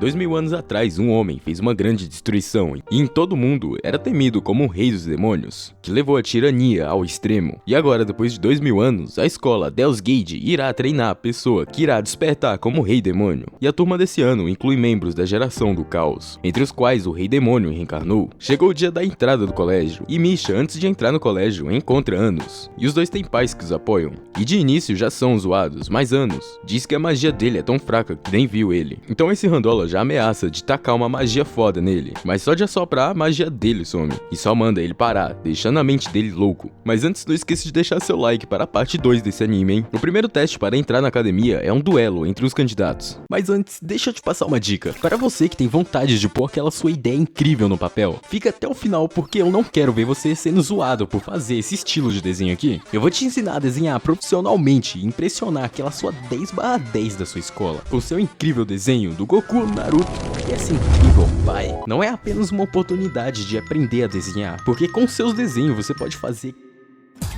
2000 anos atrás, um homem fez uma grande destruição e em todo o mundo era temido como o rei dos demônios, que levou a tirania ao extremo. E agora, depois de 2000 anos, a escola Deus Gate irá treinar a pessoa que irá despertar como rei demônio. E a turma desse ano inclui membros da geração do caos, entre os quais o rei demônio reencarnou. Chegou o dia da entrada do colégio, e Misha, antes de entrar no colégio, encontra Anos, e os dois têm pais que os apoiam. E de início já são zoados, mas Anos diz que a magia dele é tão fraca que nem viu ele. Então esse Randola já ameaça de tacar uma magia foda nele, mas só de assoprar a magia dele some, e só manda ele parar, deixando a mente dele louco. Mas antes, não esqueça de deixar seu like para a parte 2 desse anime, hein? O primeiro teste para entrar na academia é um duelo entre os candidatos. Mas antes, deixa eu te passar uma dica. Para você que tem vontade de pôr aquela sua ideia incrível no papel, fica até o final porque eu não quero ver você sendo zoado por fazer esse estilo de desenho aqui. Eu vou te ensinar a desenhar profissionalmente e impressionar aquela sua 10/10 da sua escola, com seu incrível desenho do Goku, Naruto e essa incrível pai. Não é apenas uma oportunidade de aprender a desenhar, porque com seus desenhos você pode fazer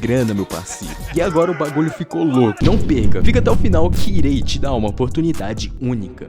grana, meu parceiro. E agora o bagulho ficou louco. Não perca, fica até o final que irei te dar uma oportunidade única.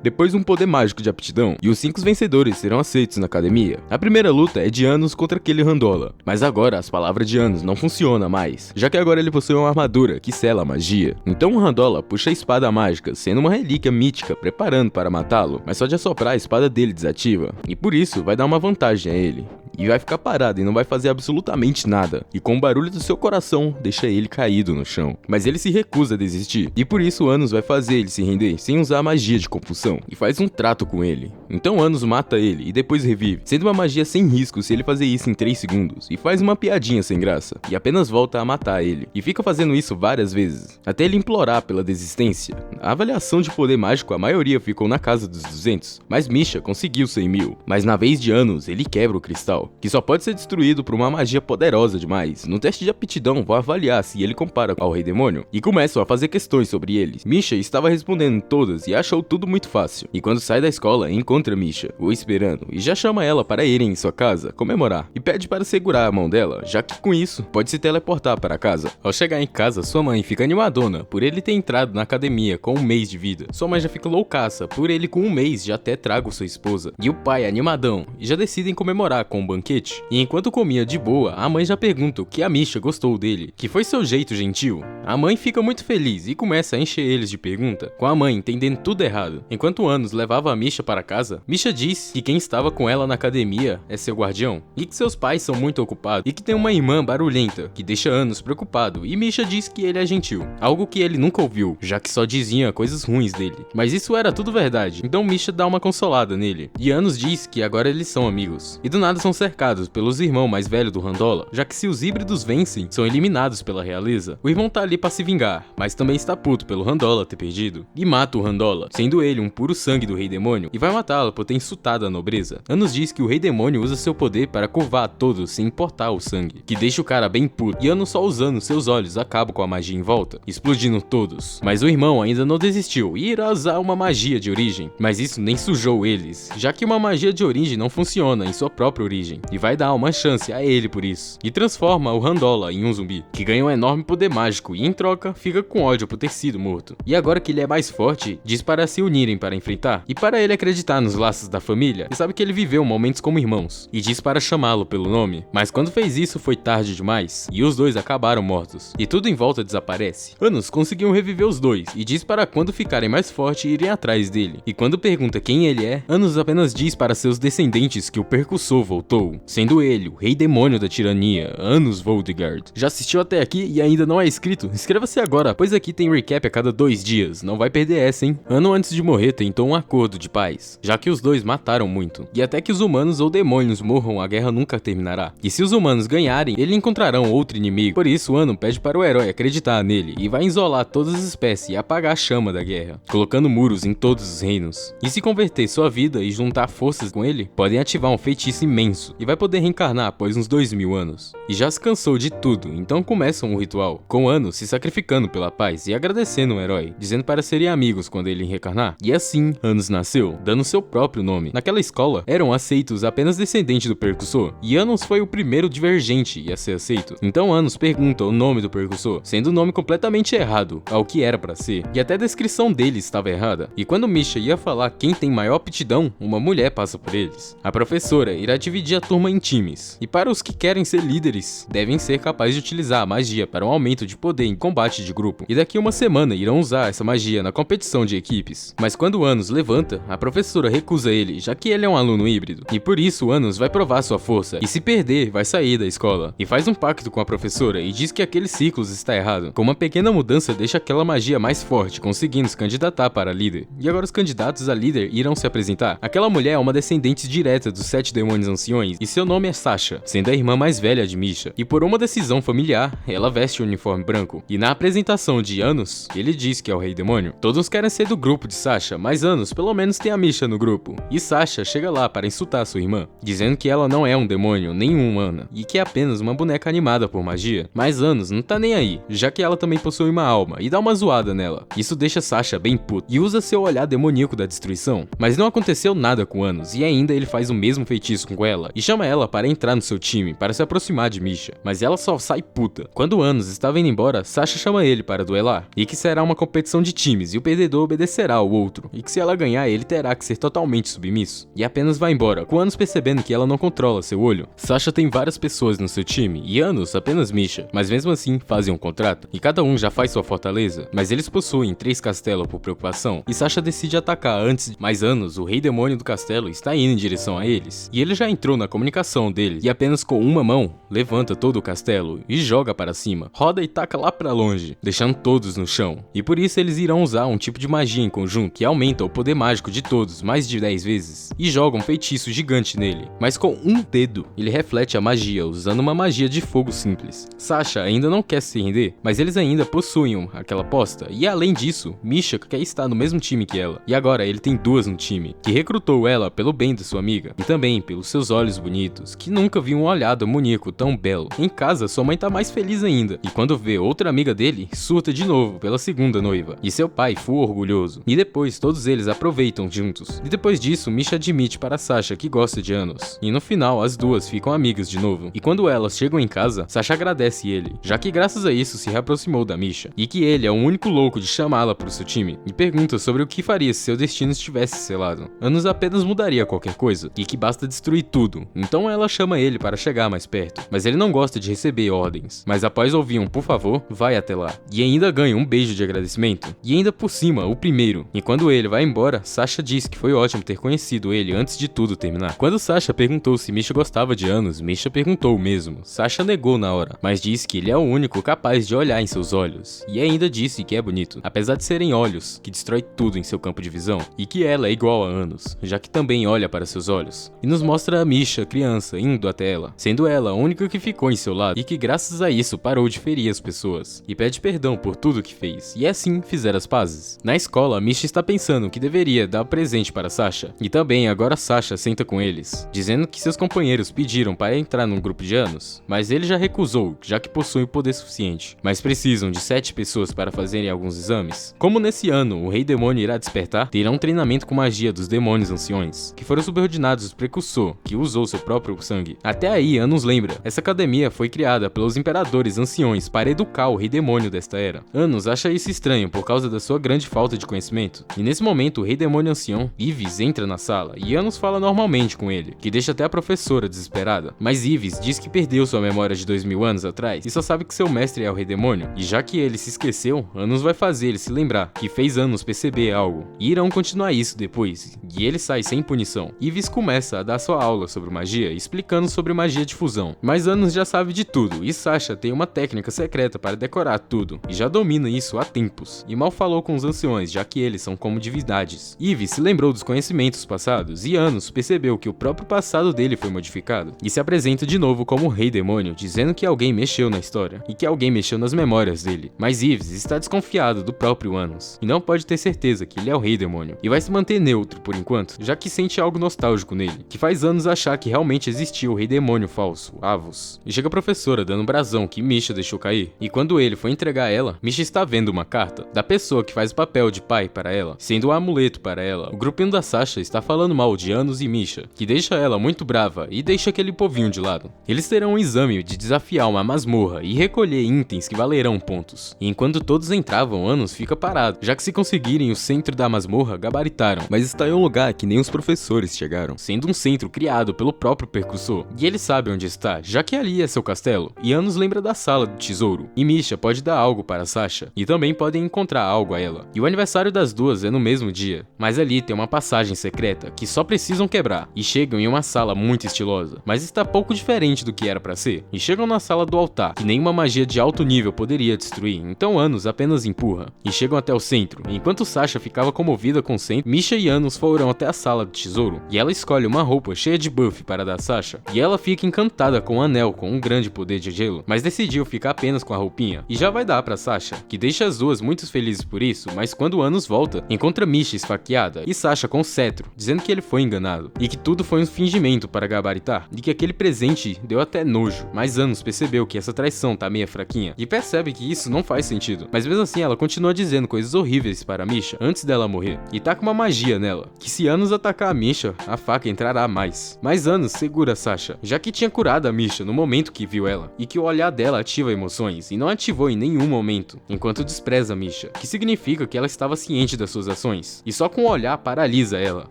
Depois um poder mágico de aptidão, e os 5 vencedores serão aceitos na academia. A primeira luta é de Anos contra aquele Randola, mas agora as palavras de Anos não funcionam mais, já que agora ele possui uma armadura que sela a magia. Então o Randola puxa a espada mágica, sendo uma relíquia mítica, preparando para matá-lo, mas só de assoprar a espada dele desativa, e por isso vai dar uma vantagem a ele. E vai ficar parado e não vai fazer absolutamente nada. E com o barulho do seu coração, deixa ele caído no chão. Mas ele se recusa a desistir. E por isso Anos vai fazer ele se render sem usar a magia de compulsão. E faz um trato com ele. Então Anos mata ele e depois revive, sendo uma magia sem risco se ele fazer isso em 3 segundos. E faz uma piadinha sem graça. E apenas volta a matar ele. E fica fazendo isso várias vezes, até ele implorar pela desistência. A avaliação de poder mágico, a maioria ficou na casa dos 200. Mas Misha conseguiu 100 mil. Mas na vez de Anos, ele quebra o cristal, que só pode ser destruído por uma magia poderosa demais. No teste de aptidão, vou avaliar se ele compara ao Rei Demônio, e começam a fazer questões sobre eles. Misha estava respondendo todas e achou tudo muito fácil. E quando sai da escola, encontra Misha, o esperando, e já chama ela para irem em sua casa comemorar, e pede para segurar a mão dela, já que com isso, pode se teleportar para casa. Ao chegar em casa, sua mãe fica animadona, por ele ter entrado na academia com 1 mês de vida. Sua mãe já fica loucaça, por ele com 1 mês já até trago sua esposa. E o pai animadão, e já decidem comemorar com um banquete. E enquanto comia de boa, a mãe já pergunta o que a Misha gostou dele, que foi seu jeito gentil. A mãe fica muito feliz e começa a encher eles de pergunta, com a mãe entendendo tudo errado. Enquanto Anos levava a Misha para casa, Misha diz que quem estava com ela na academia é seu guardião, e que seus pais são muito ocupados, e que tem uma irmã barulhenta, que deixa Anos preocupado, e Misha diz que ele é gentil, algo que ele nunca ouviu, já que só dizia coisas ruins dele. Mas isso era tudo verdade, então Misha dá uma consolada nele, e Anos diz que agora eles são amigos, e do nada são cercados pelos irmãos mais velhos do Randola, já que se os híbridos vencem, são eliminados pela realeza. O irmão tá ali pra se vingar, mas também está puto pelo Randola ter perdido, e mata o Randola, sendo ele um puro sangue do Rei Demônio, e vai matá-lo por ter insultado a nobreza. Anos diz que o Rei Demônio usa seu poder para curvar a todos sem importar o sangue, que deixa o cara bem puto, e Anos só usando seus olhos acaba com a magia em volta, explodindo todos. Mas o irmão ainda não desistiu e irá usar uma magia de origem, mas isso nem sujou eles, já que uma magia de origem não funciona em sua própria origem, e vai dar uma chance a ele por isso, e transforma o Randola em um zumbi, que ganha um enorme poder mágico e em troca fica com ódio por ter sido morto. E agora que ele é mais forte, diz para se unirem para enfrentar, e para ele acreditar nos laços da família, e sabe que ele viveu momentos como irmãos, e diz para chamá-lo pelo nome, mas quando fez isso foi tarde demais, e os dois acabaram mortos, e tudo em volta desaparece. Anos conseguiu reviver os dois, e diz para quando ficarem mais fortes irem atrás dele, e quando pergunta quem ele é, Anos apenas diz para seus descendentes que o percussor voltou, sendo ele o Rei Demônio da tirania, Anos Voldegard. Já assistiu até aqui e ainda não é inscrito? Inscreva-se agora, pois aqui tem recap a cada 2 dias, não vai perder essa, hein? Ano antes de morrer tentou um acordo de paz, já que os dois mataram muito, e até que os humanos ou demônios morram a guerra nunca terminará, e se os humanos ganharem, eles encontrarão outro inimigo. Por isso Ano pede para o herói acreditar nele, e vai isolar todas as espécies e apagar a chama da guerra, colocando muros em todos os reinos. E se converter sua vida e juntar forças com ele, podem ativar um feitiço imenso, feitiço e vai poder reencarnar após uns 2000 anos. E já se cansou de tudo, então começam o ritual, com Anos se sacrificando pela paz e agradecendo o herói, dizendo para serem amigos quando ele reencarnar. E assim, Anos nasceu, dando seu próprio nome. Naquela escola, eram aceitos apenas descendentes do Percussor, e Anos foi o primeiro divergente a ser aceito. Então Anos pergunta o nome do Percussor, sendo o nome completamente errado ao que era para ser, e até a descrição dele estava errada. E quando Misha ia falar quem tem maior aptidão, uma mulher passa por eles. A professora irá dividir a turma em times, e para os que querem ser líderes, devem ser capazes de utilizar a magia para um aumento de poder em combate de grupo, e daqui uma semana irão usar essa magia na competição de equipes. Mas quando Anos levanta, a professora recusa ele, já que ele é um aluno híbrido, e por isso Anos vai provar sua força, e se perder, vai sair da escola. E faz um pacto com a professora e diz que aquele ciclo está errado. Com uma pequena mudança deixa aquela magia mais forte, conseguindo se candidatar para líder. E agora os candidatos a líder irão se apresentar. Aquela mulher é uma descendente direta dos 7 demônios anciões, e seu nome é Sasha, sendo a irmã mais velha de Misha. E por uma decisão familiar, ela veste o uniforme branco. E na apresentação de Anos, ele diz que é o rei demônio. Todos querem ser do grupo de Sasha, mas Anos pelo menos tem a Misha no grupo. E Sasha chega lá para insultar sua irmã, dizendo que ela não é um demônio, nem uma humana, e que é apenas uma boneca animada por magia. Mas Anos não tá nem aí, já que ela também possui uma alma, e dá uma zoada nela. Isso deixa Sasha bem puto, e usa seu olhar demoníaco da destruição. Mas não aconteceu nada com Anos, e ainda ele faz o mesmo feitiço com ela, e chama ela para entrar no seu time, para se aproximar de Misha. Mas ela só sai puta. Quando Anos estava indo embora, Sasha chama ele para duelar, e que será uma competição de times, e o perdedor obedecerá ao outro, e que se ela ganhar, ele terá que ser totalmente submisso. E apenas vai embora, com Anos percebendo que ela não controla seu olho. Sasha tem várias pessoas no seu time, e Anos apenas Misha, mas mesmo assim fazem um contrato, e cada um já faz sua fortaleza, mas eles possuem 3 castelos por preocupação, e Sasha decide atacar antes, mas Anos, o rei demônio do castelo, está indo em direção a eles, e ele já entrou na comunicação dele, e apenas com uma mão, levanta todo o castelo, e joga para cima, roda e taca lá para longe, deixando todos no chão, e por isso eles irão usar um tipo de magia em conjunto, que aumenta o poder mágico de todos, mais de 10 vezes, e joga um feitiço gigante nele, mas com um dedo, ele reflete a magia, usando uma magia de fogo simples. Sasha ainda não quer se render, mas eles ainda possuem aquela aposta, e além disso, Misha quer estar no mesmo time que ela, e agora ele tem 2 no time, que recrutou ela pelo bem de sua amiga, e também pelos seus olhos bonitos, que nunca viu um olhar demoníaco tão belo. Em casa, sua mãe tá mais feliz ainda, e quando vê outra amiga dele, surta de novo pela segunda noiva, e seu pai foi orgulhoso, e depois todos eles aproveitam juntos, e depois disso, Misha admite para Sasha que gosta de Anos, e no final as duas ficam amigas de novo, e quando elas chegam em casa, Sasha agradece ele, já que graças a isso se reaproximou da Misha, e que ele é o único louco de chamá-la pro seu time, e pergunta sobre o que faria se seu destino estivesse selado. Anos apenas mudaria qualquer coisa, e que basta destruir tudo, então ela chama ele para chegar mais perto, mas ele não gosta de receber ordens, mas após ouvir um por favor, vai até lá, e ainda ganha um beijo de agradecimento, e ainda por cima, o primeiro, e quando ele vai embora, Sasha diz que foi ótimo ter conhecido ele antes de tudo terminar. Quando Sasha perguntou se Misha gostava de Anos, Misha perguntou mesmo, Sasha negou na hora, mas disse que ele é o único capaz de olhar em seus olhos, e ainda disse que é bonito, apesar de serem olhos, que destrói tudo em seu campo de visão, e que ela é igual a Anos, já que também olha para seus olhos, e nos mostra a Misha, criança, indo até ela, sendo ela a única que ficou em seu lado, e que graças a isso parou de ferir as pessoas, e pede perdão por tudo que fez, e assim fizeram as pazes. Na escola, Misha está pensando que deveria dar presente para Sasha, e também agora Sasha senta com eles, dizendo que seus companheiros pediram para entrar num grupo de Anos, mas ele já recusou, já que possui poder suficiente, mas precisam de 7 pessoas para fazerem alguns exames. Como nesse ano o Rei Demônio irá despertar, terá um treinamento com magia dos demônios anciões, que foram subordinados ao Precursor, que usou seu próprio sangue. Até aí, Anos lembra, essa academia foi criada pelos imperadores anciões para educar o Rei Demônio desta era. Anos acha isso estranho por causa da sua grande falta de conhecimento, e nesse momento o Rei Demônio ancião, Ives, entra na sala, e Anos fala normalmente com ele, que deixa até a professora desesperada, mas Ives diz que perdeu sua memória de 2000 anos atrás, e só sabe que seu mestre é o Rei Demônio, e já que ele se esqueceu, Anos vai fazer ele se lembrar, que fez Anos perceber algo, e irão continuar isso depois, e ele sai sem punição. Ives começa a dar sua aula sobre magia, explicando sobre magia de fusão, mas Anos já sabe de tudo, e Sasha tem uma técnica secreta para decorar tudo, e já domina isso há tempos, e mal falou com os anciões, já que eles são como divindades. Ives se lembrou dos conhecimentos passados, e Anos percebeu que o próprio passado dele foi modificado, e se apresenta de novo como Rei Demônio, dizendo que alguém mexeu na história, e que alguém mexeu nas memórias dele. Mas Ives está desconfiado do próprio Anos, e não pode ter certeza que ele é o Rei Demônio, e vai se manter neutro por enquanto, já que sente algo nostálgico nele, que faz Anos achar que realmente existia o rei demônio falso, Avos. E chega a professora dando um brasão que Misha deixou cair, e quando ele foi entregar ela, Misha está vendo uma carta da pessoa que faz o papel de pai para ela, sendo um amuleto para ela. O grupinho da Sasha está falando mal de Anos e Misha, que deixa ela muito brava e deixa aquele povinho de lado. Eles terão um exame de desafiar uma masmorra e recolher itens que valerão pontos. E enquanto todos entravam, Anos fica parado, já que se conseguirem o centro da masmorra, gabaritaram. Mas está em um lugar que nem os professores chegaram, sendo um centro criado pelo próprio percussor. E ele sabe onde está, já que ali é seu castelo. E Anos lembra da sala do tesouro. E Misha pode dar algo para Sasha, e também podem encontrar algo a ela. E o aniversário das duas é no mesmo dia, mas ali tem uma passagem secreta que só precisam quebrar. E chegam em uma sala muito estilosa, mas está pouco diferente do que era para ser. E chegam na sala do altar, que nenhuma magia de alto nível poderia destruir, então Anos apenas empurra. E chegam até o centro. Enquanto Sasha ficava comovida com o centro, Misha e Anos foram até a sala do tesouro, e ela escolhe uma roupa cheia de buff para dar a Sasha. E ela fica encantada com o anel com um grande poder de gelo, mas decidiu ficar apenas com a roupinha, e já vai dar pra Sasha, que deixa as duas muito felizes por isso. Mas quando Anos volta, encontra Misha esfaqueada e Sasha com o cetro, dizendo que ele foi enganado, e que tudo foi um fingimento para gabaritar, e que aquele presente deu até nojo. Mas Anos percebeu que essa traição tá meio fraquinha, e percebe que isso não faz sentido, mas mesmo assim ela continua dizendo coisas horríveis para Misha antes dela morrer, e tá com uma magia nela, que se Anos atacar a Misha, a faca entrará mais. Mas Anos segura Sasha, já que tinha curado a Misha no momento que viu ela, e que o olhar dela ativa emoções, e não ativou em nenhum momento, enquanto despreza Misha, que significa que ela estava ciente das suas ações, e só com o olhar paralisa ela.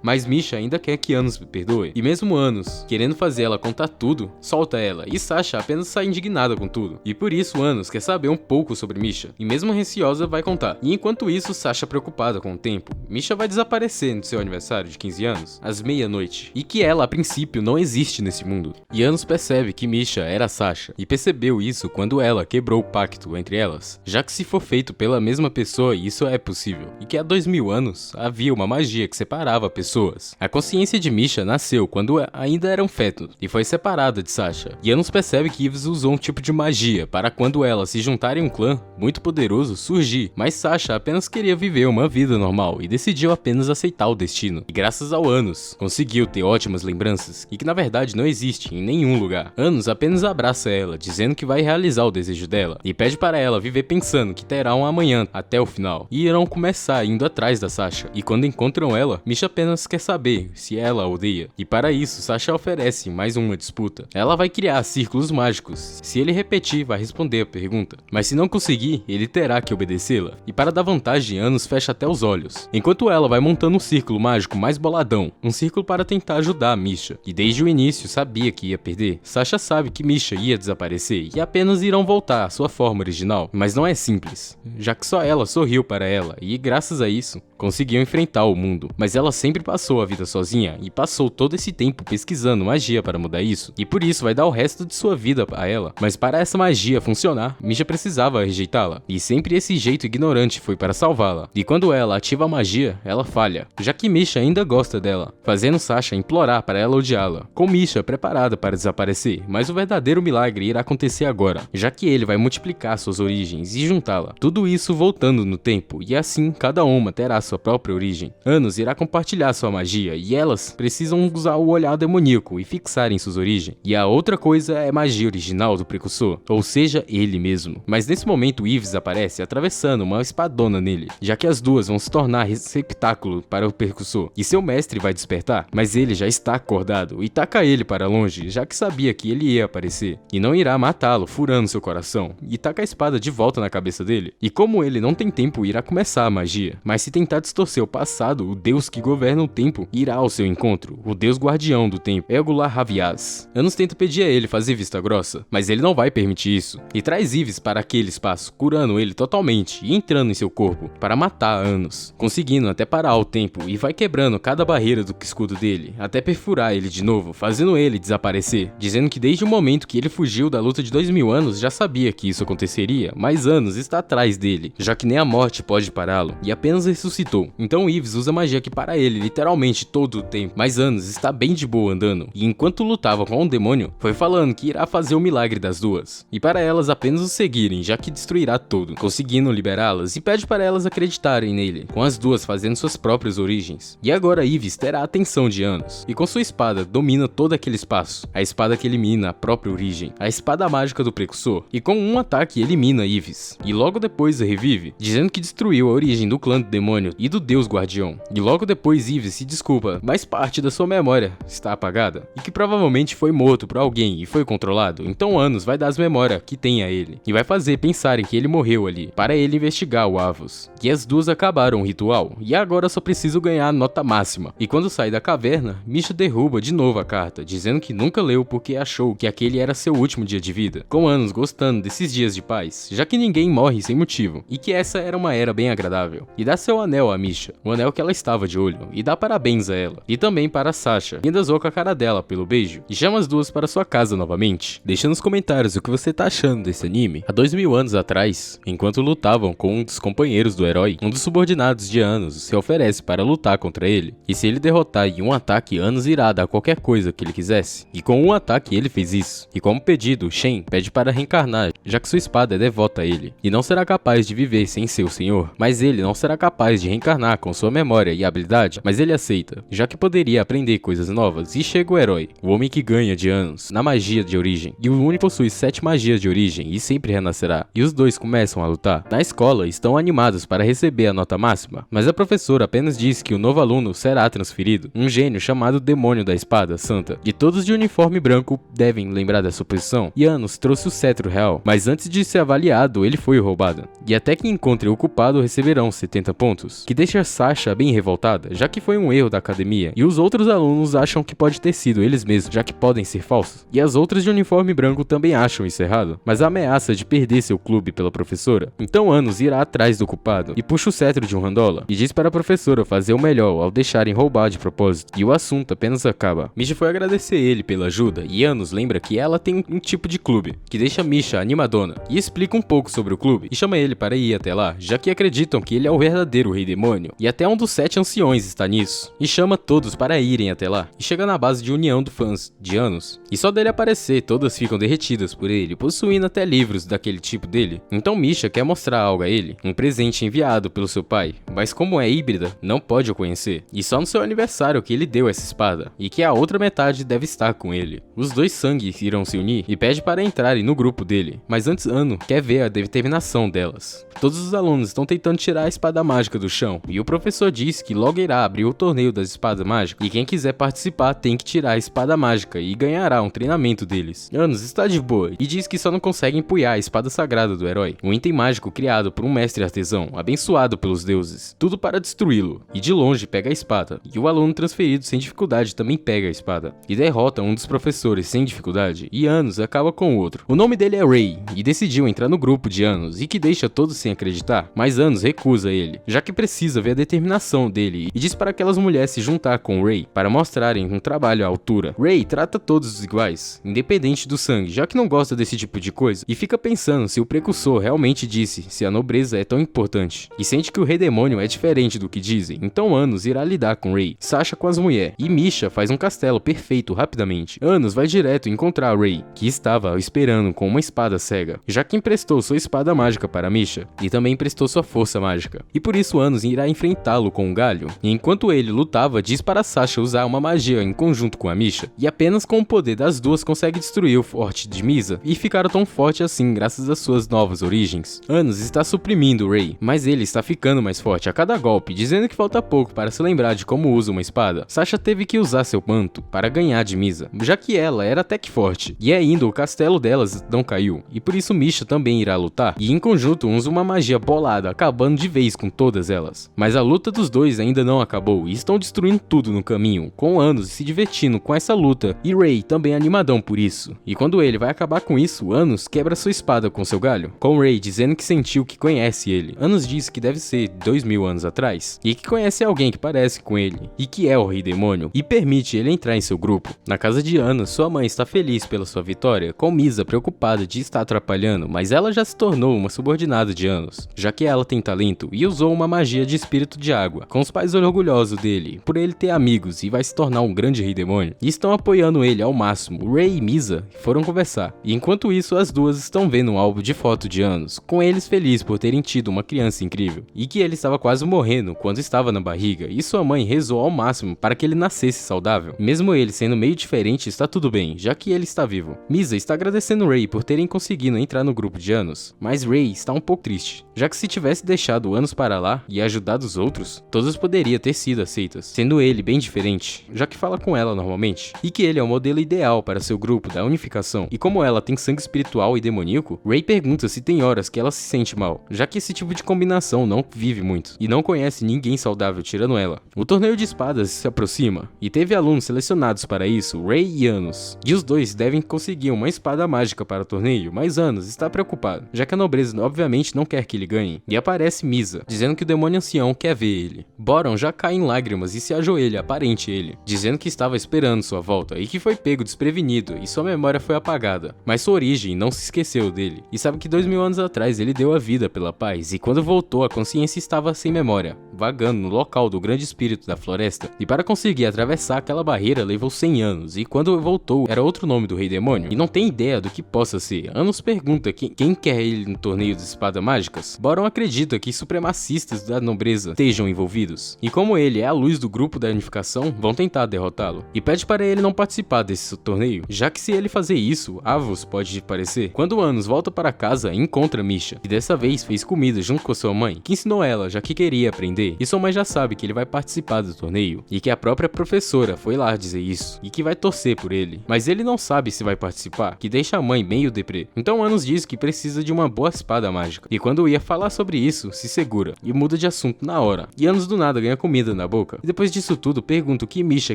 Mas Misha ainda quer que Anos perdoe, e mesmo Anos, querendo fazer ela contar tudo, solta ela, e Sasha apenas sai indignada com tudo, e por isso Anos quer saber um pouco sobre Misha, e mesmo receosa vai contar. E enquanto isso, Sasha preocupada com o tempo, Misha vai desaparecer no seu aniversário de 15 anos, às meia-noite, e que ela a princípio não existe nesse mundo. E Anos percebe que Misha era Sasha, e percebeu isso quando ela quebrou o pacto entre elas, já que se for feito pela mesma pessoa isso é possível, e que há 2000 anos havia uma magia que separava pessoas. A consciência de Misha nasceu quando ainda era um feto, e foi separada de Sasha, e Anos percebe que Yves usou um tipo de magia para quando elas se juntarem em um clã muito poderoso surgir, mas Sasha apenas queria viver uma vida normal e decidiu apenas aceitar o destino, e graças ao Anos conseguiu ter ótimas lembranças, e que na verdade não existe em nenhum lugar. Anos apenas abraça ela, dizendo que vai realizar o desejo dela, e pede para ela viver pensando que terá um amanhã até o final, e irão começar indo atrás da Sasha. E quando encontram ela, Misha apenas quer saber se ela a odeia, e para isso Sasha oferece mais uma disputa. Ela vai criar círculos mágicos, se ele repetir vai responder a pergunta, mas se não conseguir, ele terá que obedecê-la, e para dar vantagem Anos fecha até os olhos, enquanto ela vai montando um círculo mágico mais boladão, um círculo para tentar ajudar a Misha, que desde o início sabia que ia perder. Sasha sabe que Misha ia desaparecer e apenas irão voltar à sua forma original, mas não é simples, já que só ela sorriu para ela e graças a isso conseguiu enfrentar o mundo, mas ela sempre passou a vida sozinha e passou todo esse tempo pesquisando magia para mudar isso, e por isso vai dar o resto de sua vida a ela. Mas para essa magia funcionar, Misha precisava rejeitá-la, e sempre esse jeito ignorante foi para salvá-la. E quando ela ativa a magia, ela falha, já que Misha ainda gosta dela, fazendo Sasha implorar para ela odiá-la, com Misha preparada para desaparecer. Mas o verdadeiro milagre irá acontecer agora, já que ele vai multiplicar suas origens e juntá-la, tudo isso voltando no tempo, e assim cada uma terá sua própria origem. Anos irá compartilhar sua magia, e elas precisam usar o olhar demoníaco e fixar em suas origens. E a outra coisa é magia original do precursor, ou seja, ele mesmo. Mas nesse momento Yves aparece atravessando uma espadona nele, já que as duas vão se tornar receptáculo para o percussor, e seu mestre vai despertar, mas ele já está acordado e taca ele para longe, já que sabia que ele ia aparecer, e não irá matá-lo furando seu coração, e taca a espada de volta na cabeça dele. E como ele não tem tempo, irá começar a magia, mas se tentar distorcer o passado, o deus que governa o tempo irá ao seu encontro, o deus guardião do tempo, Egular Raviaz. Anos tenta pedir a ele fazer vista grossa, mas ele não vai permitir isso, e traz Yves para aquele espaço, curando ele totalmente e entrando em seu corpo para matar Anos, conseguindo até parar o tempo, e vai quebrando cada barreira do escudo dele, até perfurar ele de novo, fazendo ele desaparecer, dizendo que desde o momento que ele fugiu da luta de 2000 anos já sabia que isso aconteceria, mas Anos está atrás dele, já que nem a morte pode pará-lo, e apenas ressuscitou. Então Yves usa magia que para ele literalmente todo o tempo, mas Anos está bem de boa andando, e enquanto lutava com um demônio, foi falando que irá fazer o milagre das duas, e para elas apenas o seguirem, já que destruirá tudo, conseguindo liberá-las, e pede para elas acreditarem nele, com as duas fazendo suas próprias origens. E agora Yves terá a atenção de Anos, e com sua espada domina todo aquele espaço, a espada que elimina a própria origem, a espada mágica do precursor, e com um ataque elimina Ives, e logo depois a revive, dizendo que destruiu a origem do clã do demônio e do deus guardião, e logo depois Ives se desculpa, mas parte da sua memória está apagada, e que provavelmente foi morto por alguém e foi controlado, então Anos vai dar as memórias que tem a ele, e vai fazer pensarem que ele morreu ali, para ele investigar o Avos, e as duas acabaram o ritual, e agora só preciso ganhar a nota máxima, e quando sai da caverna, Misha derruba de novo a carta, dizendo que nunca leu porque achou que aquele era seu último dia de vida, com Anos gostando desses dias de paz, já que ninguém morre sem motivo, e que essa era uma era bem agradável, e dá seu anel a Misha, o anel que ela estava de olho, e dá parabéns a ela, e também para Sasha, e ainda zoa com a cara dela pelo beijo, e chama as duas para sua casa novamente. Deixa nos comentários o que você tá achando desse anime. Há 2000 anos atrás, enquanto lutavam com um dos companheiros do herói, um dos subordinados de Anos se oferece para lutar contra ele, e se ele derrotar em um ataque, Anos irá dar qualquer coisa que ele quisesse, e com um ataque ele fez isso, e como pedido, Shen pede para reencarnar, já que sua espada é devota a ele, e não será capaz de viver sem seu senhor, mas ele não será capaz de reencarnar com sua memória e habilidade, mas ele aceita, já que poderia aprender coisas novas, e chega o herói, o homem que ganha de Anos, na magia de origem, e o único possui 7 magias de origem, e sempre renascerá, e os dois começam a lutar. Na escola, estão animados para receber a nota máxima, mas a professora apenas diz que o novo aluno será transferido, um gênio chamado Demônio da Espada Santa, e todos de uniforme branco devem lembrar dessa posição, e Anos trouxe o cetro real, mas antes de ser avaliado, ele foi roubado, e até que encontre o culpado receberão 70 pontos, que deixa Sasha bem revoltada, já que foi um erro da academia, e os outros alunos acham que pode ter sido eles mesmos, já que podem ser falsos, e as outras de uniforme branco também acham isso errado, mas a ameaça de perder seu clube pela professora, então Anos irá atrás do culpado, e puxa o cetro de um Randola, e diz para a professora fazer o melhor ao deixarem roubar de propósito, e o assunto apenas acaba. Misha foi agradecer ele pela ajuda, e Anos lembra que ela tem um tipo de clube, que deixa Misha animadona, e explica um pouco sobre o clube, e chama ele para ir até lá, já que acreditam que ele é o verdadeiro rei demônio, e até um dos 7 anciões está nisso, e chama todos para irem até lá, e chega na base de união do fãs de Anos, e só dele aparecer, todas ficam derretidas por ele, possuindo até livros daquele tipo dele, então Misha quer mostrar algo a ele, um presente enviado pelo seu pai, mas como é híbrida, não pode o conhecer, e só no seu aniversário que ele deu essa espada, e que a outra metade deve estar com ele. Os dois sangues irão se unir e pede para entrarem no grupo dele, mas antes Ano quer ver a determinação delas. Todos os alunos estão tentando tirar a espada mágica do chão, e o professor diz que logo irá abrir o torneio das espadas mágicas, e quem quiser participar tem que tirar a espada mágica e ganhará um treinamento deles. Anos está de boa e diz que só não consegue empunhar a espada sagrada do herói, um item mágico criado por um mestre artesão, abençoado pelos deuses, tudo para destruí-lo, e de longe pega a espada, e o aluno transferido sem dificuldade também pega a espada, e derrota um dos professores sem dificuldade, e Anos acaba com o outro. O nome dele é Ray, e decidiu entrar no grupo de Anos, e que deixa todos sem acreditar, mas Anos recusa ele, já que precisa ver a determinação dele, e diz para aquelas mulheres se juntar com Ray, para mostrarem um trabalho à altura. Ray trata todos iguais, independente do sangue, já que não gosta desse tipo de coisa, e fica pensando se o precursor realmente disse se a nobreza é tão importante, e sente que o rei demônio é diferente do que dizem, então Anos irá lidar com Ray, Sasha com as mulheres, e Misha faz um castelo perfeito rapidamente. Anos vai direto encontrar Ray, que estava esperando com uma espada cega, já que emprestou sua espada mágica para Misha, e também emprestou sua força mágica, e por isso Anos irá enfrentá-lo com um galho, e enquanto ele lutava, diz para Sasha usar uma magia em conjunto com a Misha, e apenas com o poder das duas consegue destruir o forte de Misa, e ficar tão forte assim graças às suas novas origens. Anos está suprimindo Ray, mas ele está ficando mais forte a cada golpe, dizendo que falta pouco para se lembrar de como usa uma espada. Sasha teve que usar seu manto para ganhar de Misa, já que ela era até que forte, e ainda o castelo delas não caiu, e por isso Misha também irá lutar, e em conjunto usa uma magia bolada, acabando de vez com todas elas. Mas a luta dos dois ainda não acabou, e estão destruindo tudo no caminho, com Anos se divertindo com essa luta, e Ray também animadão por isso. E quando ele vai acabar com isso, Anos quebra sua espada com seu galho, com Ray dizendo que sentiu que conhece ele. Anos diz que deve ser 2000 anos atrás, e que conhece alguém que parece com ele, e que é o rei demônio, e permite ele entrar em seu grupo. Na casa de Anos, sua mãe está feliz pela sua vitória, com Misa preocupada de estar atrapalhando, mas ela já se tornou uma subordinada de Anos, já que ela tem talento e usou uma magia de espírito de água, com os pais orgulhosos dele, por ele ter amigos e vai se tornar um grande rei demônio, e estão apoiando ele ao máximo. Ray e Misa foram conversar, e enquanto isso as duas estão vendo um álbum de foto de Anos, com eles felizes por terem tido uma criança incrível, e que ele estava quase morrendo quando estava na barriga, e sua mãe rezou ao máximo para que ele nascesse saudável. E mesmo ele sendo meio diferente, está tudo bem, já que ele está vivo. Misa está agradecendo Ray por terem conseguido entrar no grupo de Anos, mas Ray está um pouco triste, já que se tivesse deixado Anos para lá e ajudado os outros, todas poderiam ter sido aceitas, sendo ele bem diferente, já que fala com ela normalmente, e que ele é o modelo ideal para seu grupo da unificação. E como ela tem sangue espiritual e demoníaco, Ray pergunta se tem horas que ela se sente mal, já que esse tipo de combinação não vive muito, e não conhece ninguém saudável tirando ela. O torneio de espadas se aproxima, e teve alunos selecionados para isso, Ray e Anos, e os dois devem conseguir uma espada mágica para o torneio, mas Anos está preocupado, já que a nobreza obviamente não quer que ele ganhe, e aparece Misa, dizendo que o demônio ancião quer ver ele. Boron já cai em lágrimas e se ajoelha aparente ele, dizendo que estava esperando sua volta e que foi pego desprevenido e sua memória foi apagada, mas sua origem não se esqueceu dele, e sabe que 2000 anos atrás ele deu a vida pela paz, e quando voltou a consciência estava sem memória, vagando no local do grande espírito da floresta, e para conseguir atravessar aquela barreira levou 100 anos, e quando voltou era outro nome do rei demônio, e não tem ideia do que possa ser. Anos pergunta quem quer ele no torneio de espadas mágicas. Boron acredita que supremacistas da nobreza estejam envolvidos, e como ele é a luz do grupo da unificação, vão tentar derrotá-lo, e pede para ele não participar desse torneio, já que se ele fazer isso, Avos pode aparecer. Quando Anos volta para casa, encontra Misha, que dessa vez fez comida junto com sua mãe, que ensinou ela já que queria aprender, e sua mãe já sabe que ele vai participar do torneio, e que a própria professora foi lá dizer isso, e que vai torcer por ele, mas ele não sabe se vai participar, que deixa a mãe meio deprê. Então Anos diz que precisa de uma boa espada mágica, e quando ia falar sobre isso, se segura, e muda de assunto na hora, e Anos do nada ganha comida na boca, e depois disso tudo pergunta o que Misha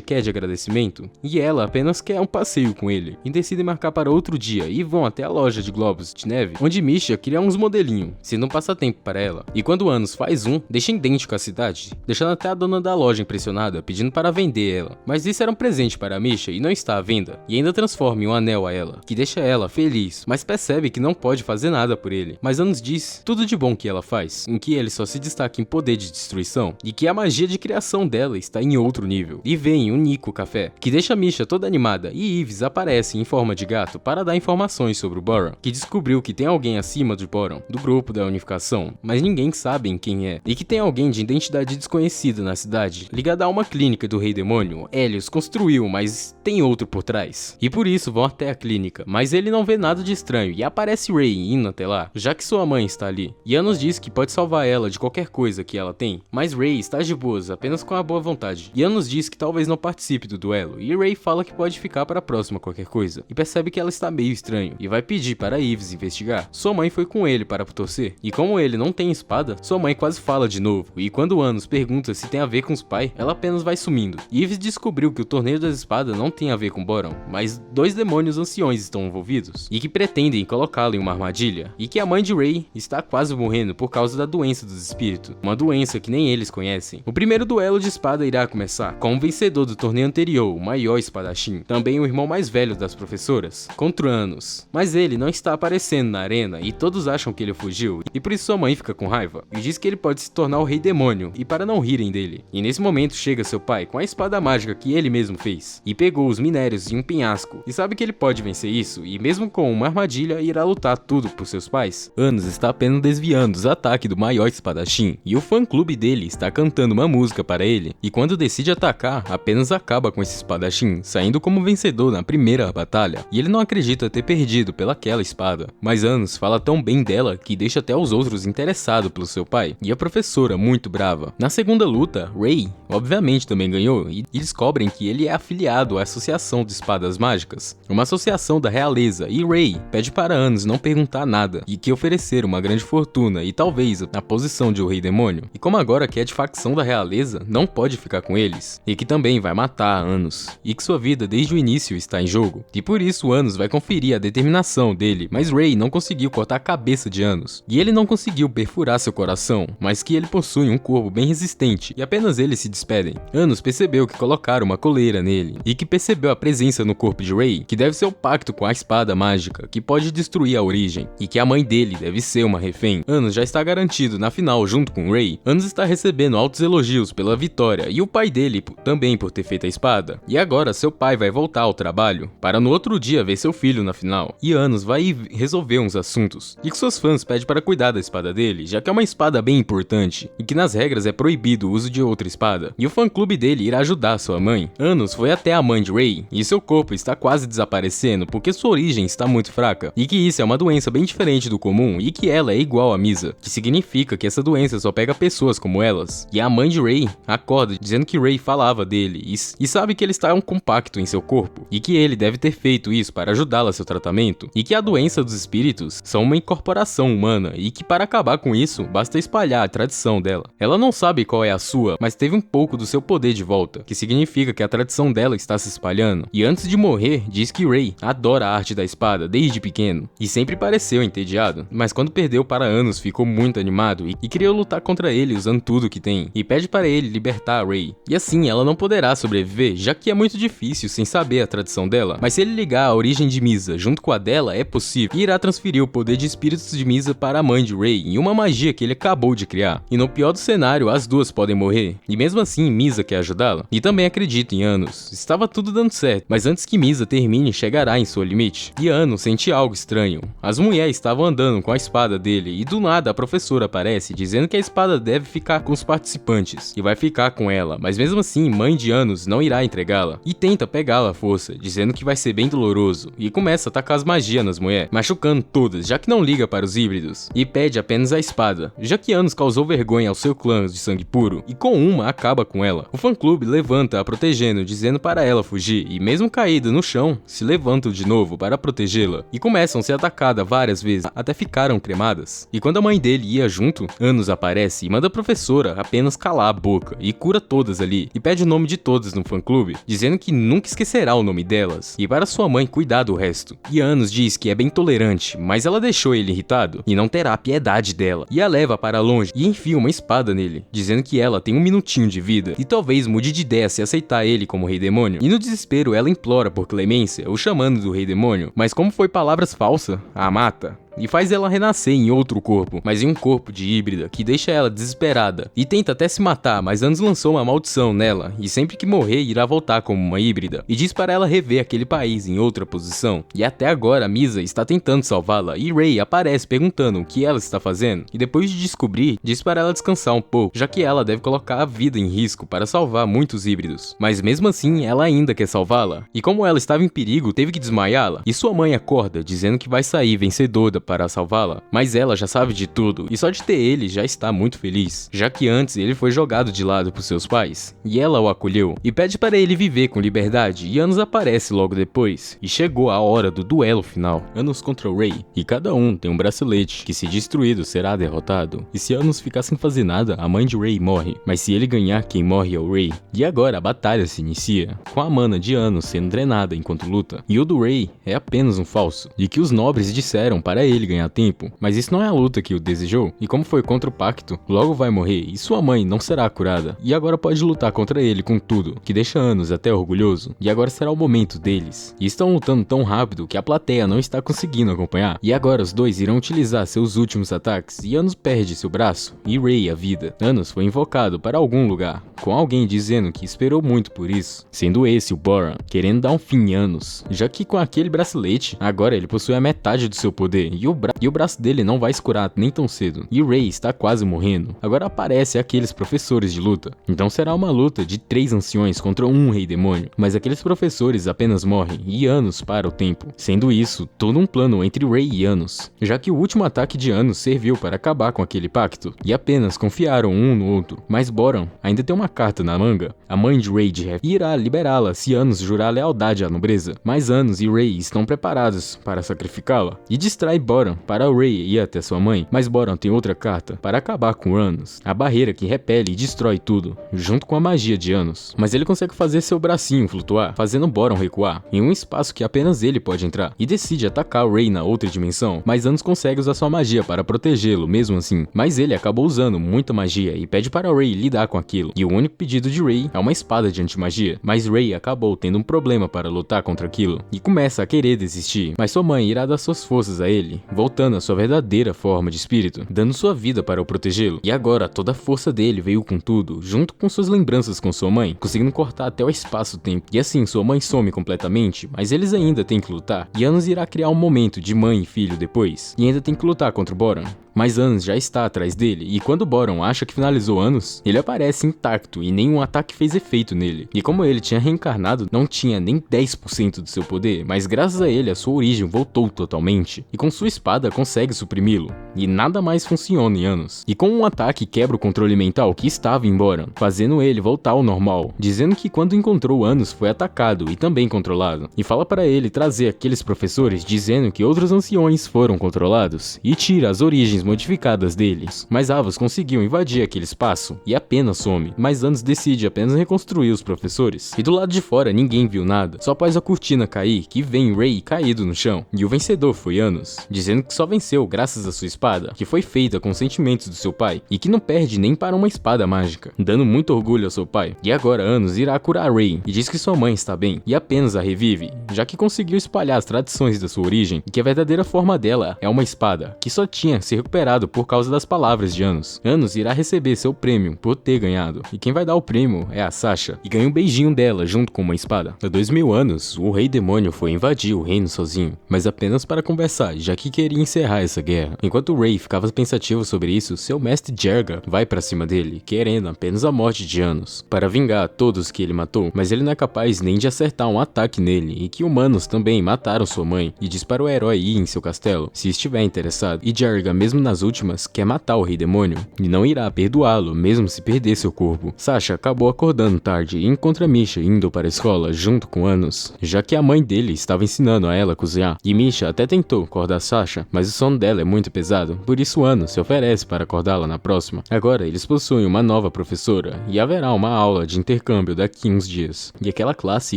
quer de agradecimento, e ela apenas quer um passeio com ele, e decidem marcar para outro dia, e vão até a loja de globos de neve, onde Misha cria uns modelinhos, sendo um passatempo para ela, e quando Anos faz um, deixa idêntico à cidade, deixando até a dona da loja impressionada, pedindo para vender ela, mas isso era um presente para Misha e não está à venda, e ainda transforma em um anel a ela, que deixa ela feliz, mas percebe que não pode fazer nada por ele, mas Anos diz tudo de bom que ela faz, em que ele só se destaca em poder de destruição, e que a magia de criação dela está em outro nível, e vem um Nico Café, que deixa Misha toda animada, e Yves aparece em forma de gato para dar informações sobre o Boron, que descobriu que tem alguém acima do Boron, do grupo da unificação, mas ninguém sabe quem é, e que tem alguém de identidade desconhecida na cidade, ligada a uma clínica do rei demônio. Helios construiu, mas tem outro por trás, e por isso vão até a clínica, mas ele não vê nada de estranho, e aparece Ray indo até lá, já que sua mãe está ali, e Anos diz que pode salvar ela de qualquer coisa que ela tem, mas Ray está de boas, apenas com a boa vontade, e Anos diz que talvez não participe do duelo, e Ray fala que pode ficar para a próxima qualquer coisa, e percebe que ela está meio estranho, e vai pedir para Yves investigar. Sua mãe foi com ele para torcer, e como ele não tem espada, sua mãe quase fala de novo, e quando Anos pergunta se tem a ver com os pais, ela apenas vai sumindo. Yves descobriu que o torneio das espadas não tem a ver com Boron, mas dois demônios anciões estão envolvidos, e que pretendem colocá-lo em uma armadilha, e que a mãe de Ray está quase morrendo por causa da doença dos espíritos, uma doença que nem eles conhecem. O primeiro duelo de espada irá começar, com o vencedor do torneio anterior, o maior espadachim, também o irmão mais velho das professoras, contra Anos, mas ele não está aparecendo na arena, e todos acham que ele fugiu, e por isso sua mãe fica com raiva, e diz que ele pode se tornar o rei demônio, e para não rirem dele. E nesse momento chega seu pai com a espada mágica que ele mesmo fez, e pegou os minérios de um penhasco, e sabe que ele pode vencer isso, e mesmo com uma armadilha irá lutar tudo por seus pais. Anos está apenas desviando os ataques do maior espadachim, e o fã-clube dele está cantando uma música para ele, e quando decide atacar, apenas acaba com esse espadachim, saindo como vencedor na primeira batalha, e ele não acredita ter perdido pelaquela espada, mas Anos fala tão bem dela que deixa até os outros interessados pelo seu pai, e a professora muito brava. Na segunda luta, Ray obviamente também ganhou, e descobrem que ele é afiliado à Associação de Espadas Mágicas, uma associação da realeza, e Ray pede para Anos não perguntar nada, e que oferecer uma grande fortuna e talvez a posição de o rei demônio, e como agora que é de facção da realeza, não pode ficar com eles, e que também vai matar Anos, e que sua vida desde o início está em jogo, e por isso Anos vai conferir a determinação dele, mas Ray não conseguiu cortar a cabeça de Anos, e ele não conseguiu perfurar seu coração, mas que ele possui um corpo bem resistente, e apenas eles se despedem. Anos percebeu que colocaram uma coleira nele, e que percebeu a presença no corpo de Ray, que deve ser o pacto com a espada mágica, que pode destruir a origem, e que a mãe dele deve ser uma refém. Anos já está garantido na final junto com Ray. Anos está recebendo altos elogios pela vitória, e o pai dele também por ter feito a espada. E agora seu pai vai voltar ao trabalho, para no outro dia ver seu filho na final, e Anos vai resolver uns assuntos, e que seus fãs pedem para cuidar da espada dele, já que é uma espada bem importante, e que nas regras é proibido o uso de outra espada, e o fã-clube dele irá ajudar sua mãe. Anos foi até a mãe de Rei, e seu corpo está quase desaparecendo porque sua origem está muito fraca, e que isso é uma doença bem diferente do comum e que ela é igual a Misa, que significa que essa doença só pega pessoas como elas. E a mãe de Rei acorda dizendo que Rei falava dele e sabe que ele está um compacto em seu corpo, e que ele deve ter feito isso para ajudá-la a seu tratamento, e que a doença dos espíritos são uma incorporação humana, e que para acabar com isso, basta espalhar a tradição dela. Ela não sabe qual é a sua, mas teve um pouco do seu poder de volta, que significa que a tradição dela está se espalhando, e antes de morrer, diz que Rei adora a arte da espada desde pequeno, e sempre pareceu entediado, mas quando perdeu para Anos ficou muito animado e queria lutar contra ele usando tudo que tem, e pede para ele libertar Rei. E assim ela não poderá sobreviver, já que é muito difícil sem saber a tradição dela, mas se ele ligar a origem de Misa junto com a dela, é possível, e irá transferir o poder de espíritos de Misa para a mãe de Rei em uma magia que ele acabou de criar. E no pior do cenário, as duas podem morrer, e mesmo assim Misa quer ajudá-la, e também acredita em Anos. Estava tudo dando certo, mas antes que Misa termine, chegará em seu limite. E Anos sente algo estranho. As mulheres estavam andando com a espada dele, e do nada a professora aparece, dizendo que a espada deve ficar com os participantes, e vai ficar com ela, mas mesmo assim, mãe de Anos não irá entregá-la, e tenta pegá-la à força, dizendo que vai ser bem doloroso, e começa a atacar as magias nas mulheres, machucando todas, já que não liga para os híbridos, e pede apenas a espada, já que Anos causou vergonha ao seu clã de sangue puro, e com uma acaba com ela. O fã-clube levanta-a protegendo, dizendo para ela fugir, e mesmo caída no chão, se levantam de novo para protegê-la, e começam a ser atacada várias vezes, até ficaram cremadas. E quando a mãe dele ia junto, Anos aparece e manda a professora apenas calar a boca, e cura todas ali, e pede o nome de todas no fã-clube, dizendo que nunca esquecerá o nome delas, e para sua mãe cuidar do resto. E Anos diz que é bem tolerante, mas ela deixou ele irritado, e não terá piedade dela, e a leva para longe e enfia uma espada nele, dizendo que ela tem um minutinho de vida, e talvez mude de ideia se aceitar ele como rei demônio. E no desespero ela implora por clemência, o chamando do rei demônio, mas como foi palavras falsas, a mata. E faz ela renascer em outro corpo, mas em um corpo de híbrida, que deixa ela desesperada, e tenta até se matar, mas Anos lançou uma maldição nela, e sempre que morrer irá voltar como uma híbrida, e diz para ela rever aquele país em outra posição. E até agora Misa está tentando salvá-la, e Rei aparece perguntando o que ela está fazendo, e depois de descobrir, diz para ela descansar um pouco, já que ela deve colocar a vida em risco para salvar muitos híbridos. Mas mesmo assim, ela ainda quer salvá-la, e como ela estava em perigo, teve que desmaiá-la, e sua mãe acorda, dizendo que vai sair vencedora para salvá-la, mas ela já sabe de tudo, e só de ter ele já está muito feliz, já que antes ele foi jogado de lado por seus pais, e ela o acolheu, e pede para ele viver com liberdade, e Anos aparece logo depois, e chegou a hora do duelo final, Anos contra o Rei, e cada um tem um bracelete, que se destruído será derrotado, e se Anos ficar sem fazer nada, a mãe de Rei morre, mas se ele ganhar, quem morre é o Rei. E agora a batalha se inicia, com a mana de Anos sendo drenada enquanto luta, e o do Rei é apenas um falso, de que os nobres disseram para ele ganhar tempo, mas isso não é a luta que o desejou, e como foi contra o pacto, logo vai morrer, e sua mãe não será curada, e agora pode lutar contra ele com tudo, que deixa Anos até orgulhoso, e agora será o momento deles, e estão lutando tão rápido que a plateia não está conseguindo acompanhar, e agora os dois irão utilizar seus últimos ataques, e Anos perde seu braço, e Rei a vida. Anos foi invocado para algum lugar, com alguém dizendo que esperou muito por isso, sendo esse o Boran, querendo dar um fim em Anos, já que com aquele bracelete, agora ele possui a metade do seu poder, e o braço dele não vai se curar nem tão cedo, e Rei está quase morrendo. Agora aparece aqueles professores de luta, então será uma luta de 3 anciões contra um rei demônio, mas aqueles professores apenas morrem, e Anos para o tempo, sendo isso todo um plano entre Rei e Anos, já que o último ataque de Anos serviu para acabar com aquele pacto, e apenas confiaram um no outro, mas Boran ainda tem uma carta na manga, a mãe de Rei irá liberá-la se Anos jurar lealdade à nobreza, mas Anos e Rei estão preparados para sacrificá-la, e distrai Boran para o Rei ir até sua mãe, mas Boran tem outra carta para acabar com Anos, a barreira que repele e destrói tudo, junto com a magia de Anos, mas ele consegue fazer seu bracinho flutuar, fazendo Boran recuar, em um espaço que apenas ele pode entrar, e decide atacar o Rei na outra dimensão, mas Anos consegue usar sua magia para protegê-lo mesmo assim, mas ele acabou usando muita magia e pede para o Rei lidar com aquilo, e o único pedido de Rei é uma espada de antimagia, mas Rei acabou tendo um problema para lutar contra aquilo, e começa a querer desistir, mas sua mãe irá dar suas forças a ele, voltando a sua verdadeira forma de espírito, dando sua vida para o protegê-lo, e agora toda a força dele veio com tudo, junto com suas lembranças com sua mãe, conseguindo cortar até o espaço-tempo, e assim sua mãe some completamente, mas eles ainda têm que lutar, e Anos irá criar um momento de mãe e filho depois, e ainda tem que lutar contra o Boran. mas Anos já está atrás dele, e quando Boron acha que finalizou Anos, ele aparece intacto e nenhum ataque fez efeito nele. E como ele tinha reencarnado, não tinha nem 10% do seu poder, mas graças a ele a sua origem voltou totalmente, e com sua espada consegue suprimi-lo, e nada mais funciona em Anos. E com um ataque quebra o controle mental que estava em Boron, fazendo ele voltar ao normal, dizendo que quando encontrou Anos foi atacado e também controlado, e fala para ele trazer aqueles professores dizendo que outros anciões foram controlados, e tira as origens modificadas deles. Mas Avos conseguiu invadir aquele espaço e apenas some, mas Anos decide apenas reconstruir os professores. E do lado de fora ninguém viu nada, só após a cortina cair que vem Ray caído no chão, e o vencedor foi Anos, dizendo que só venceu graças à sua espada, que foi feita com sentimentos do seu pai, e que não perde nem para uma espada mágica, dando muito orgulho ao seu pai. E agora Anos irá curar Ray, e diz que sua mãe está bem, e apenas a revive, já que conseguiu espalhar as tradições da sua origem, e que a verdadeira forma dela é uma espada, que só tinha se recuperado por causa das palavras de Anos. Anos irá receber seu prêmio por ter ganhado, e quem vai dar o prêmio é a Sasha, e ganha um beijinho dela junto com uma espada. Há 2000 anos, o Rei Demônio foi invadir o reino sozinho, mas apenas para conversar, já que queria encerrar essa guerra. Enquanto Ray ficava pensativo sobre isso, seu mestre Jerga vai pra cima dele, querendo apenas a morte de Anos, para vingar todos que ele matou, mas ele não é capaz nem de acertar um ataque nele, e que humanos também mataram sua mãe, e diz para o herói ir em seu castelo, se estiver interessado. E Jerga, mesmo nas últimas, quer matar o Rei Demônio, e não irá perdoá-lo, mesmo se perder seu corpo. Sasha acabou acordando tarde e encontra Misha indo para a escola junto com Anos, já que a mãe dele estava ensinando a ela a cozinhar, e Misha até tentou acordar Sasha, mas o sono dela é muito pesado, por isso Anos se oferece para acordá-la na próxima. Agora eles possuem uma nova professora, e haverá uma aula de intercâmbio daqui uns dias, e aquela classe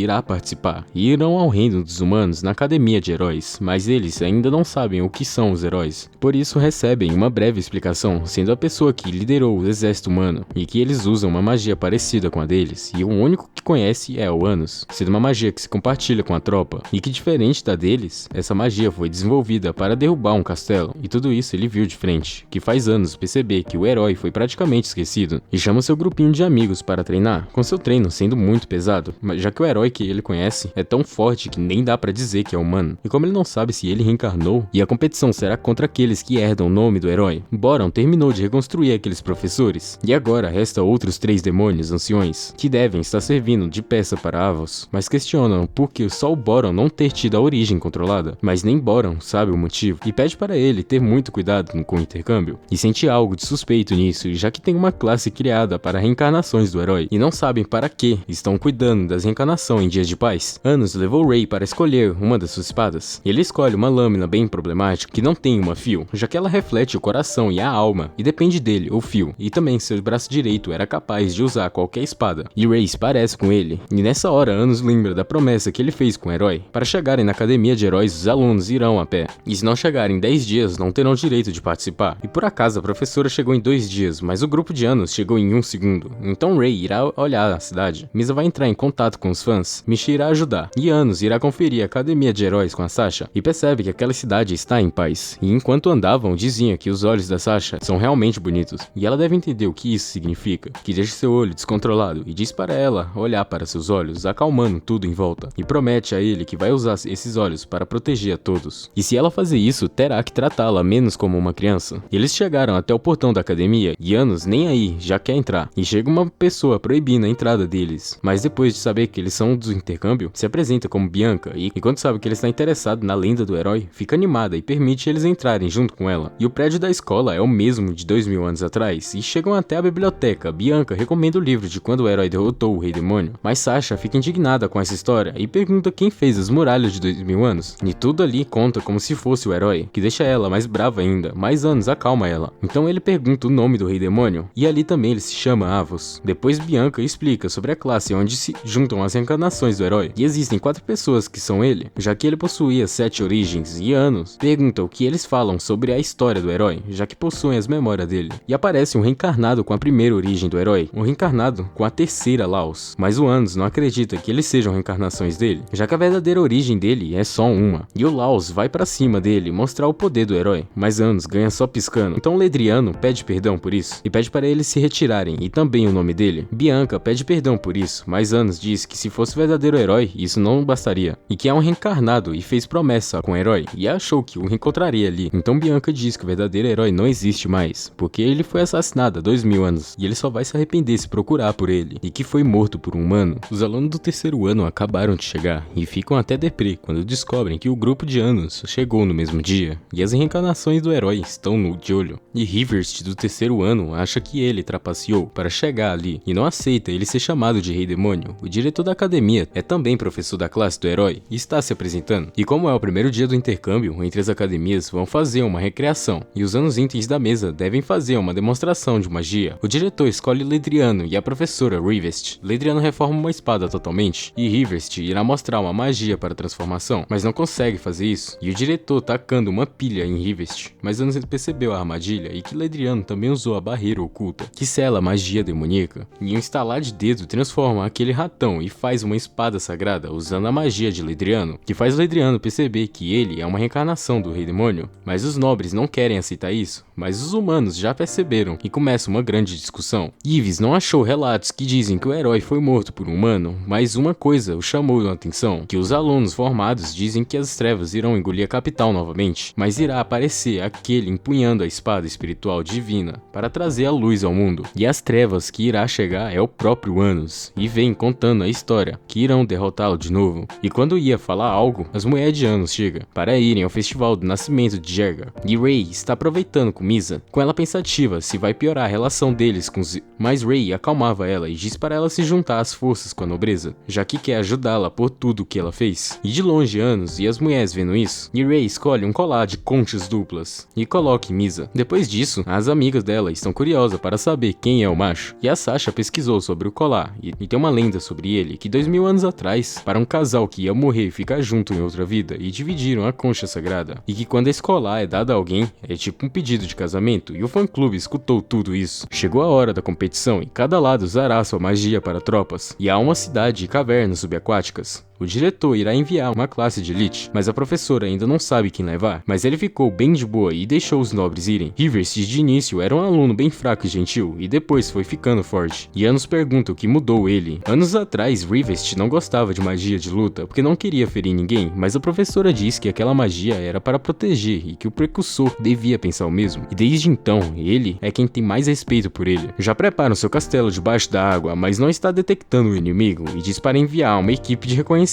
irá participar, e irão ao reino dos humanos na academia de heróis, mas eles ainda não sabem o que são os heróis, por isso recebem uma breve explicação, sendo a pessoa que liderou o exército humano, e que eles usam uma magia parecida com a deles, e o único que conhece é o Anos, sendo uma magia que se compartilha com a tropa, e que diferente da deles, essa magia foi desenvolvida para derrubar um castelo, e tudo isso ele viu de frente, que faz Anos perceber que o herói foi praticamente esquecido, e chama seu grupinho de amigos para treinar, com seu treino sendo muito pesado, já que o herói que ele conhece é tão forte que nem dá pra dizer que é humano, e como ele não sabe se ele reencarnou, e a competição será contra aqueles que herdam o nome do herói, Boron terminou de reconstruir aqueles professores, e agora resta outros 3 demônios anciões, que devem estar servindo de peça para Avos, mas questionam por que só o Boron não ter tido a origem controlada, mas nem Boron sabe o motivo, e pede para ele ter muito cuidado com o intercâmbio, e sente algo de suspeito nisso, já que tem uma classe criada para reencarnações do herói, e não sabem para que estão cuidando das reencarnações em dias de paz. Anos levou Ray para escolher uma das suas espadas, e ele escolhe uma lâmina bem problemática, que não tem uma fio, já que ela reflete o coração e a alma, e depende dele, o fio, e também seu braço direito era capaz de usar qualquer espada, e Ray se parece com ele, e nessa hora Anos lembra da promessa que ele fez com o herói. Para chegarem na academia de heróis, os alunos irão a pé, e se não chegarem em 10 dias, não terão direito de participar, e por acaso a professora chegou em 2 dias, mas o grupo de Anos chegou em 1 segundo, então Ray irá olhar a cidade, Misa vai entrar em contato com os fãs, Misha irá ajudar, e Anos irá conferir a academia de heróis com a Sasha, e percebe que aquela cidade está em paz, e enquanto andavam, diziam que os olhos da Sasha são realmente bonitos, e ela deve entender o que isso significa, que deixa seu olho descontrolado, e diz para ela olhar para seus olhos, acalmando tudo em volta, e promete a ele que vai usar esses olhos para proteger a todos, e se ela fazer isso, terá que tratá-la menos como uma criança. Eles chegaram até o portão da academia, e Anos nem aí, já quer entrar, e chega uma pessoa proibindo a entrada deles, mas depois de saber que eles são do intercâmbio, se apresenta como Bianca, e quando sabe que ele está interessado na lenda do herói, fica animada e permite eles entrarem junto com ela. E o prédio da escola é o mesmo de 2000 anos atrás, e chegam até a biblioteca. Bianca recomenda o livro de quando o herói derrotou o Rei Demônio, mas Sasha fica indignada com essa história e pergunta quem fez as muralhas de 2000 anos, e tudo ali conta como se fosse o herói, que deixa ela mais brava ainda, mas Anos acalma ela. Então ele pergunta o nome do Rei Demônio, e ali também ele se chama Avos. Depois Bianca explica sobre a classe onde se juntam as reencarnações do herói, e existem 4 pessoas que são ele, já que ele possuía 7 origens, e Anos pergunta o que eles falam sobre a história do herói, já que possuem as memórias dele. E aparece um reencarnado com a primeira origem do herói, um reencarnado com a terceira Laos, mas o Anos não acredita que eles sejam reencarnações dele, já que a verdadeira origem dele é só uma, e o Laos vai pra cima dele mostrar o poder do herói, mas Anos ganha só piscando. Então Ledriano pede perdão por isso, e pede para eles se retirarem, e também o nome dele. Bianca pede perdão por isso, mas Anos diz que se fosse o verdadeiro herói, isso não bastaria, e que é um reencarnado e fez promessa com o herói, e achou que o reencontraria ali. Então Bianca diz que o verdadeiro herói não existe mais, porque ele foi assassinado há 2000 anos, e ele só vai se arrepender se procurar por ele, e que foi morto por um humano. Os alunos do terceiro ano acabaram de chegar, e ficam até deprê quando descobrem que o grupo de anos chegou no mesmo dia, e as reencarnações do herói estão no de olho. E Rivers, do terceiro ano, acha que ele trapaceou para chegar ali, e não aceita ele ser chamado de Rei Demônio. O diretor da academia é também professor da classe do herói, e está se apresentando. E como é o primeiro dia do intercâmbio entre as academias, vão fazer uma recreação, e os anos itens da mesa devem fazer uma demonstração de magia. O diretor escolhe Ledriano e a professora Rivest. Ledriano reforma uma espada totalmente, e Rivest irá mostrar uma magia para a transformação, mas não consegue fazer isso, e o diretor tacando uma pilha em Rivest, mas Anos percebeu a armadilha e que Ledriano também usou a barreira oculta, que sela a magia demoníaca, e um estalar de dedo transforma aquele ratão e faz uma espada sagrada usando a magia de Ledriano, que faz Ledriano perceber que ele é uma reencarnação do Rei Demônio, mas os nobres não querem aceitar isso, mas os humanos já perceberam e começa uma grande discussão. Ives não achou relatos que dizem que o herói foi morto por um humano, mas uma coisa o chamou a atenção, que os alunos formados dizem que as trevas irão engolir a capital novamente, mas irá aparecer aquele empunhando a espada espiritual divina para trazer a luz ao mundo, e as trevas que irá chegar é o próprio Anos, e vem contando a história, que irão derrotá-lo de novo. E quando ia falar algo, as mulheres de Anos chegam para irem ao festival do nascimento de Jerga, e Ray está aproveitando com Misa, com ela pensativa se vai piorar a relação deles com mas Ray acalmava ela e diz para ela se juntar às forças com a nobreza, já que quer ajudá-la por tudo que ela fez. E de longe Anos e as mulheres vendo isso, e Ray escolhe um colar de conchas duplas e coloca em Misa. Depois disso, as amigas dela estão curiosas para saber quem é o macho, e a Sasha pesquisou sobre o colar, e tem uma lenda sobre ele, que 2000 anos atrás, para um casal que ia morrer e ficar junto em outra vida, e dividiram a concha sagrada, e que quando esse colar é dado a alguém, é tipo um pedido de casamento, e o fã-clube escutou tudo isso. Chegou a hora da competição, e cada lado usará sua magia para tropas, e há uma cidade e cavernas subaquáticas. O diretor irá enviar uma classe de elite, mas a professora ainda não sabe quem levar, mas ele ficou bem de boa e deixou os nobres irem. Rivers de início era um aluno bem fraco e gentil, e depois foi ficando forte. E Anos pergunta o que mudou ele. Anos atrás, Rivers não gostava de magia de luta, porque não queria ferir ninguém, mas a professora disse que aquela magia era para proteger e que o precursor devia pensar o mesmo. E desde então, ele é quem tem mais respeito por ele. Já prepara o seu castelo debaixo da água, mas não está detectando o inimigo, e diz para enviar uma equipe de reconhecimento,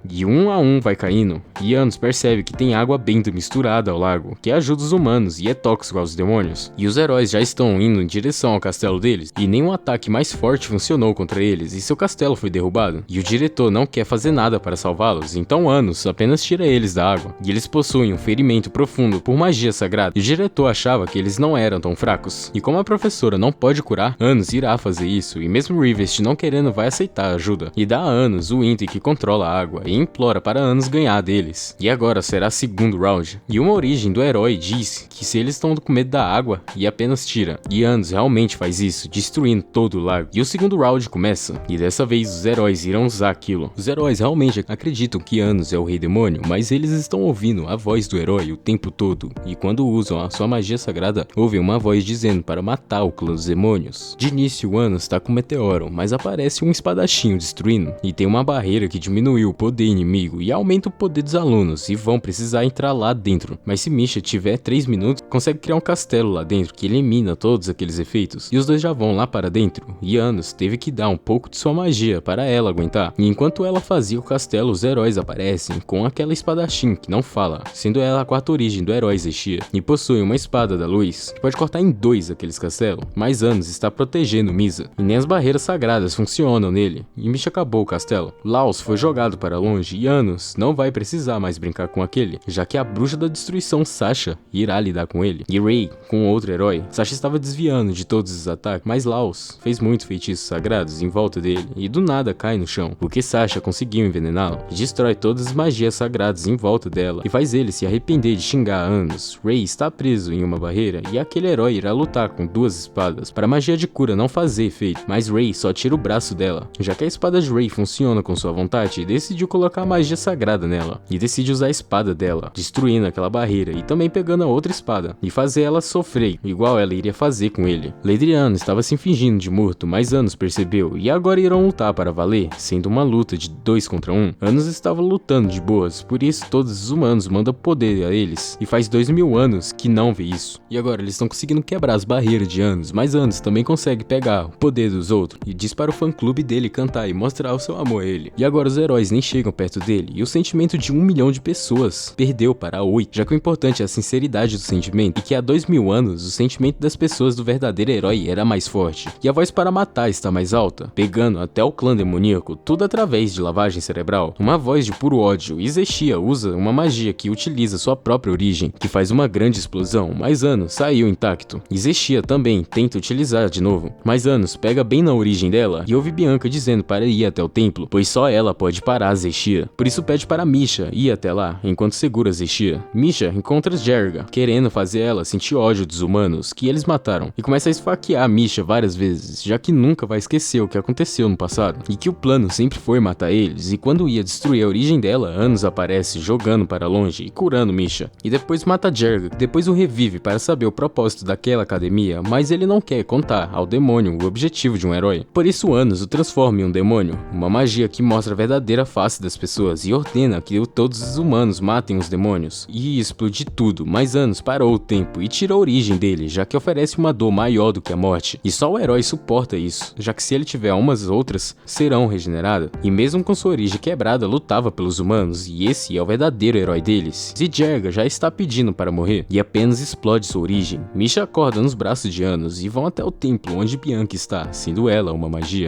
e um a um vai caindo, e Anos percebe que tem água benta misturada ao lago, que ajuda os humanos e é tóxico aos demônios, e os heróis já estão indo em direção ao castelo deles, e nenhum ataque mais forte funcionou contra eles, e seu castelo foi derrubado, e o diretor não quer fazer nada para salvá-los, então Anos apenas tira eles da água, e eles possuem um ferimento profundo por magia sagrada, e o diretor achava que eles não eram tão fracos, e como a professora não pode curar, Anos irá fazer isso, e mesmo Rivers não querendo vai aceitar a ajuda, e dá a Anos o item que controla a água e implora para Anos ganhar deles. E agora será segundo round. E uma origem do herói diz que se eles estão com medo da água e apenas tira. E Anos realmente faz isso, destruindo todo o lago. E o segundo round começa. E dessa vez os heróis irão usar aquilo. Os heróis realmente acreditam que Anos é o Rei Demônio, mas eles estão ouvindo a voz do herói o tempo todo. E quando usam a sua magia sagrada, ouvem uma voz dizendo para matar o clã dos demônios. De início Anos está com um meteoro, mas aparece um espadachinho destruindo. E tem uma barreira que diminui o poder inimigo e aumenta o poder dos alunos, e vão precisar entrar lá dentro. Mas se Misha tiver 3 minutos, consegue criar um castelo lá dentro que elimina todos aqueles efeitos, e os dois já vão lá para dentro, e Anos teve que dar um pouco de sua magia para ela aguentar. E enquanto ela fazia o castelo, os heróis aparecem com aquela espadachim que não fala, sendo ela a quarta origem do herói Zexia, e possui uma espada da luz que pode cortar em 2 aqueles castelos, mas Anos está protegendo Misa, e nem as barreiras sagradas funcionam nele, e Misha acabou o castelo. Laos foi jogado para longe e Anos não vai precisar mais brincar com aquele, já que a bruxa da destruição Sasha irá lidar com ele. E Ray, com outro herói, Sasha estava desviando de todos os ataques, mas Laos fez muitos feitiços sagrados em volta dele e do nada cai no chão, porque Sasha conseguiu envenená-lo e destrói todas as magias sagradas em volta dela e faz ele se arrepender de xingar Anos. Ray está preso em uma barreira e aquele herói irá lutar com 2 espadas para a magia de cura não fazer efeito, mas Ray só tira o braço dela, já que a espada de Ray funciona com sua vontade forte, decidiu colocar a magia sagrada nela, e decide usar a espada dela, destruindo aquela barreira e também pegando a outra espada, e fazer ela sofrer, igual ela iria fazer com ele. Ledriano estava se fingindo de morto, mas Anos percebeu, e agora irão lutar para valer, sendo uma luta de 2 contra 1. Anos estava lutando de boas, por isso todos os humanos mandam poder a eles, e faz 2000 anos que não vê isso. E agora eles estão conseguindo quebrar as barreiras de Anos, mas Anos também consegue pegar o poder dos outros, e diz para o fã-clube dele cantar e mostrar o seu amor a ele. E agora os heróis nem chegam perto dele, e o sentimento de 1 milhão de pessoas perdeu para 8, já que o importante é a sinceridade do sentimento, e que há 2000 anos o sentimento das pessoas do verdadeiro herói era mais forte, e a voz para matar está mais alta, pegando até o clã demoníaco, tudo através de lavagem cerebral, uma voz de puro ódio. E Zexia usa uma magia que utiliza sua própria origem, que faz uma grande explosão, mas Anos saiu intacto. E Zexia também tenta utilizar de novo, mas Anos pega bem na origem dela e ouve Bianca dizendo para ir até o templo, pois só ela pode parar Zexia. Por isso pede para Misha ir até lá, enquanto segura Zexia. Misha encontra Jerga, querendo fazer ela sentir ódio dos humanos que eles mataram, e começa a esfaquear Misha várias vezes, já que nunca vai esquecer o que aconteceu no passado, e que o plano sempre foi matar eles, e quando ia destruir a origem dela, Anos aparece jogando para longe e curando Misha, e depois mata Jerga, que depois o revive para saber o propósito daquela academia, mas ele não quer contar ao demônio o objetivo de um herói. Por isso Anos o transforma em um demônio, uma magia que mostra a verdadeira face das pessoas e ordena que todos os humanos matem os demônios, e explode tudo, mas Anos parou o tempo e tira a origem dele, já que oferece uma dor maior do que a morte, e só o herói suporta isso, já que se ele tiver umas outras, serão regeneradas, e mesmo com sua origem quebrada, lutava pelos humanos, e esse é o verdadeiro herói deles. E Jerga já está pedindo para morrer, e apenas explode sua origem. Misha acorda nos braços de Anos e vão até o templo onde Bianca está, sendo ela uma magia.